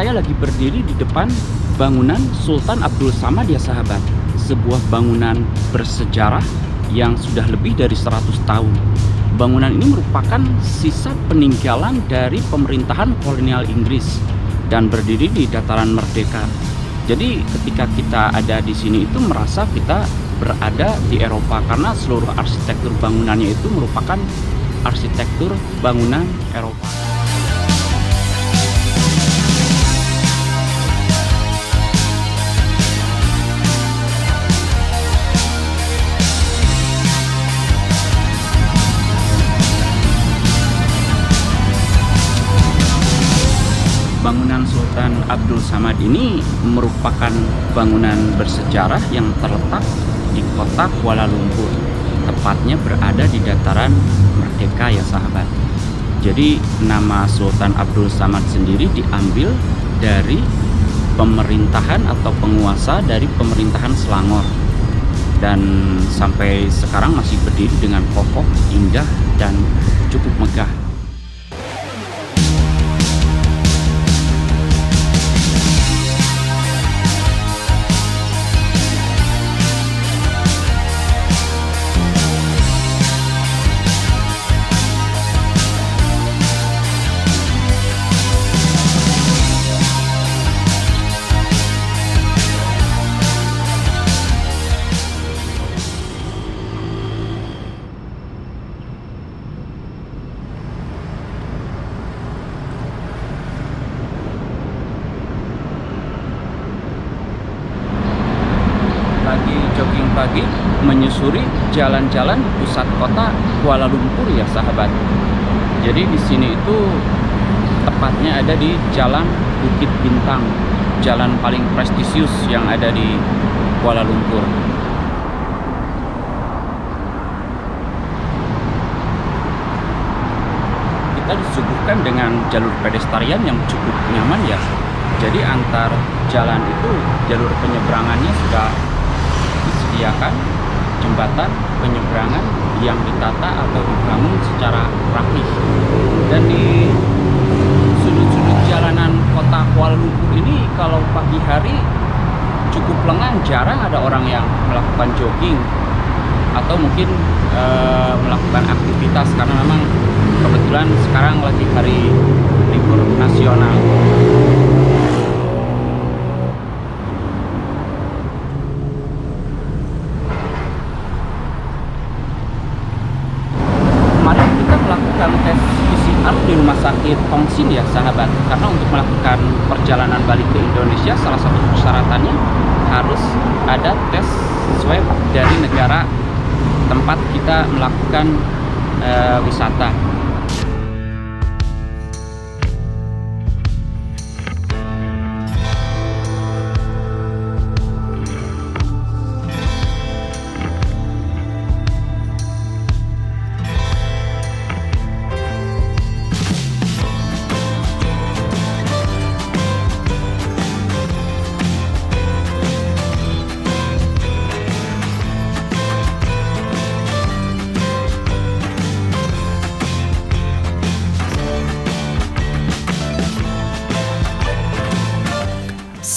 saya lagi berdiri di depan bangunan Sultan Abdul Samad ya sahabat. Sebuah bangunan bersejarah yang sudah lebih dari 100 tahun. Bangunan ini merupakan sisa peninggalan dari pemerintahan kolonial Inggris dan berdiri di dataran Merdeka. Jadi ketika kita ada di sini itu merasa kita berada di Eropa karena seluruh arsitektur bangunannya itu merupakan arsitektur bangunan Eropa. Bangunan Sultan Abdul Samad ini merupakan bangunan bersejarah yang terletak di kota Kuala Lumpur. Tepatnya berada di dataran Merdeka ya sahabat. Jadi nama Sultan Abdul Samad sendiri diambil dari pemerintahan atau penguasa dari pemerintahan Selangor. Dan sampai sekarang masih berdiri dengan kokoh, indah, dan cukup megah. Lagi jogging pagi menyusuri jalan-jalan di pusat kota Kuala Lumpur ya sahabat. Jadi di sini itu tepatnya ada di Jalan Bukit Bintang, jalan paling prestisius yang ada di Kuala Lumpur. Kita disuguhkan dengan jalur pedestrian yang cukup nyaman ya. Jadi antar jalan itu jalur penyeberangannya sudah disediakan jembatan penyeberangan yang ditata atau dibangun secara rapi. Dan di sudut-sudut jalanan kota Kuala Lumpur ini kalau pagi hari cukup lengang, jarang ada orang yang melakukan jogging atau mungkin melakukan aktivitas karena memang kebetulan sekarang lagi hari libur nasional. Tes PCR di rumah sakit Hong Sin ya sahabat, karena untuk melakukan perjalanan balik ke Indonesia salah satu persyaratannya harus ada tes swab dari negara tempat kita melakukan wisata.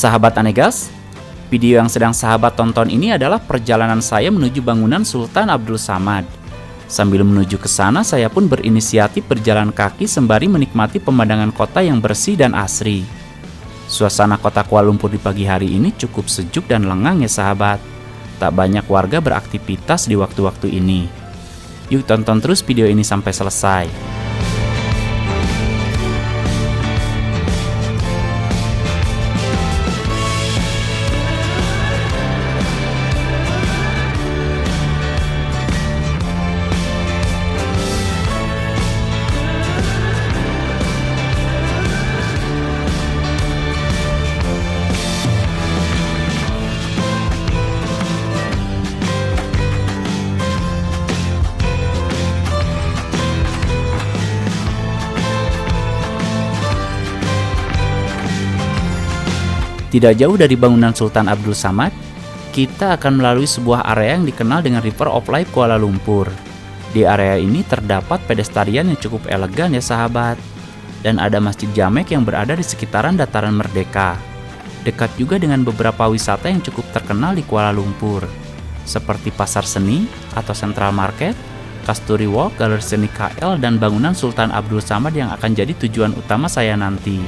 Sahabat Anegas, video yang sedang sahabat tonton ini adalah perjalanan saya menuju bangunan Sultan Abdul Samad. Sambil menuju ke sana, saya pun berinisiatif berjalan kaki sembari menikmati pemandangan kota yang bersih dan asri. Suasana kota Kuala Lumpur di pagi hari ini cukup sejuk dan lengang ya sahabat. Tak banyak warga beraktivitas di waktu-waktu ini. Yuk tonton terus video ini sampai selesai. Tidak jauh dari bangunan Sultan Abdul Samad, kita akan melalui sebuah area yang dikenal dengan River of Life Kuala Lumpur. Di area ini terdapat pedestrian yang cukup elegan ya sahabat. dan ada Masjid Jamek yang berada di sekitaran Dataran Merdeka. Dekat juga dengan beberapa wisata yang cukup terkenal di Kuala Lumpur, seperti Pasar Seni atau Central Market, Kasturi Walk, Galeri Seni KL, dan bangunan Sultan Abdul Samad yang akan jadi tujuan utama saya nanti.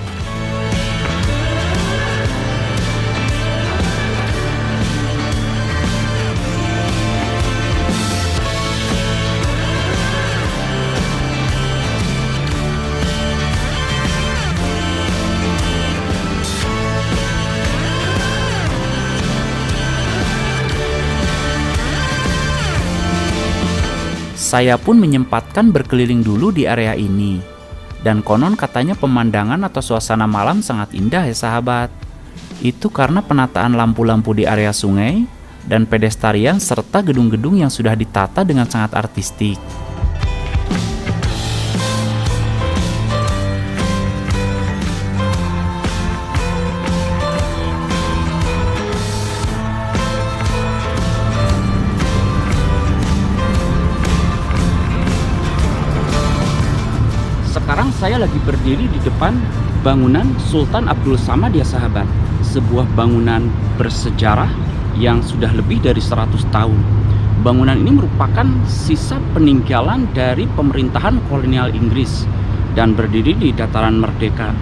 Saya pun menyempatkan berkeliling dulu di area ini. Dan konon katanya pemandangan atau suasana malam sangat indah ya sahabat. Itu karena penataan lampu-lampu di area sungai dan pedestrian serta gedung-gedung yang sudah ditata dengan sangat artistik. Sekarang saya lagi berdiri di depan bangunan Sultan Abdul Samad ya sahabat. Sebuah bangunan bersejarah yang sudah lebih dari 100 tahun. Bangunan ini merupakan sisa peninggalan dari pemerintahan kolonial Inggris dan berdiri di Dataran Merdeka.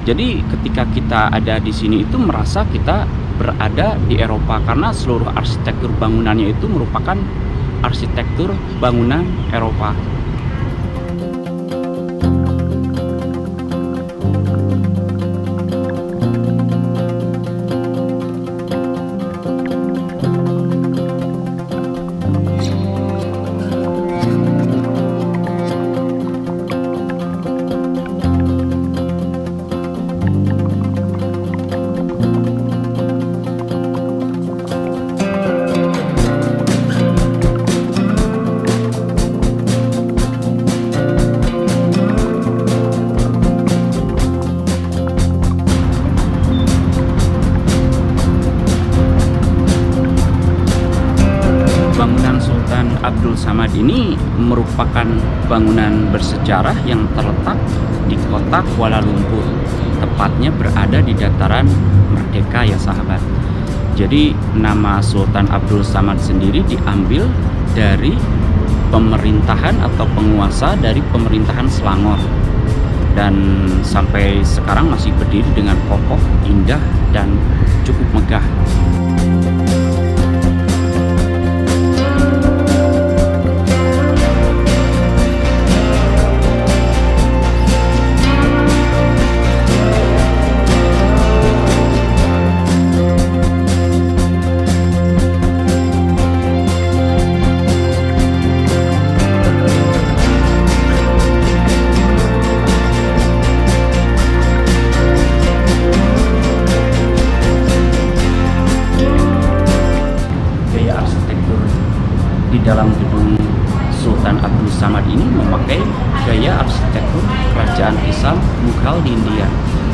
Jadi ketika kita ada di sini itu merasa kita berada di Eropa karena seluruh arsitektur bangunannya itu merupakan arsitektur bangunan Eropa. Abdul Samad ini merupakan bangunan bersejarah yang terletak di kota Kuala Lumpur, tepatnya berada di Dataran Merdeka ya sahabat. Jadi nama Sultan Abdul Samad sendiri diambil dari pemerintahan atau penguasa dari pemerintahan Selangor, dan sampai sekarang masih berdiri dengan kokoh, indah, dan cukup megah. Di dalam gedung Sultan Abdul Samad ini memakai gaya arsitektur kerajaan Islam Mughal di India,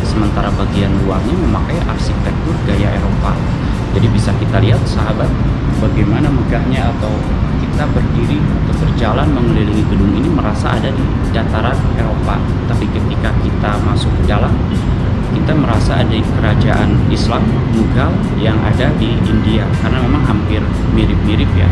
sementara bagian luarnya memakai arsitektur gaya Eropa. Jadi bisa kita lihat sahabat bagaimana megahnya, atau kita berdiri atau berjalan mengelilingi gedung ini merasa ada di dataran Eropa, tapi ketika kita masuk ke dalam kita merasa ada kerajaan Islam Mughal yang ada di India, karena memang hampir mirip-mirip ya.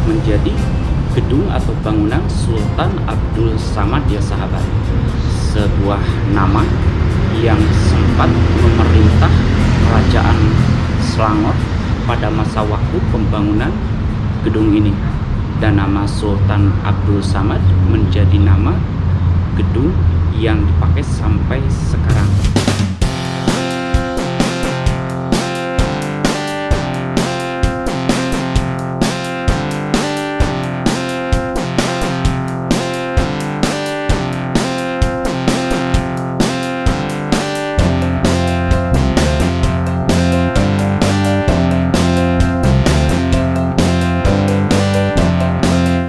Menjadi gedung atau bangunan Sultan Abdul Samad ya sahabat, sebuah nama yang sempat memerintah kerajaan Selangor pada masa waktu pembangunan gedung ini, dan nama Sultan Abdul Samad menjadi nama gedung yang dipakai sampai sekarang.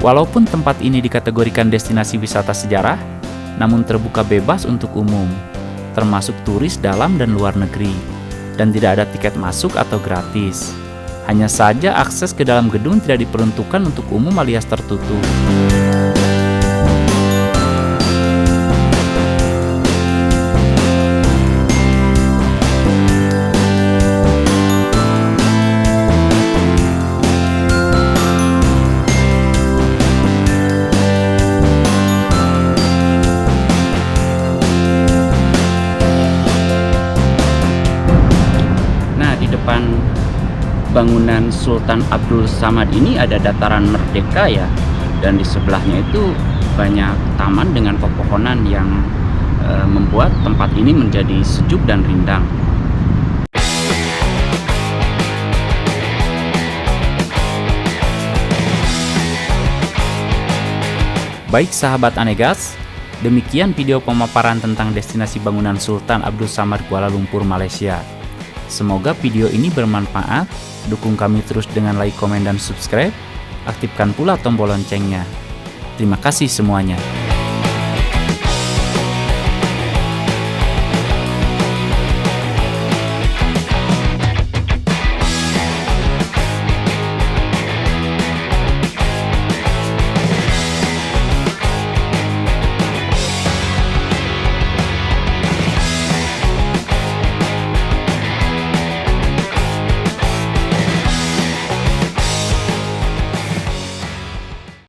Walaupun tempat ini dikategorikan destinasi wisata sejarah, namun terbuka bebas untuk umum, termasuk turis dalam dan luar negeri, dan tidak ada tiket masuk atau gratis. Hanya saja akses ke dalam gedung tidak diperuntukkan untuk umum alias tertutup. Depan bangunan Sultan Abdul Samad ini ada dataran Merdeka ya, dan di sebelahnya itu banyak taman dengan pepohonan yang membuat tempat ini menjadi sejuk dan rindang. Baik sahabat Anegas, demikian video pemaparan tentang destinasi bangunan Sultan Abdul Samad Kuala Lumpur, Malaysia. Semoga video ini bermanfaat. Dukung kami terus dengan like, komen, dan subscribe. Aktifkan pula tombol loncengnya. Terima kasih semuanya.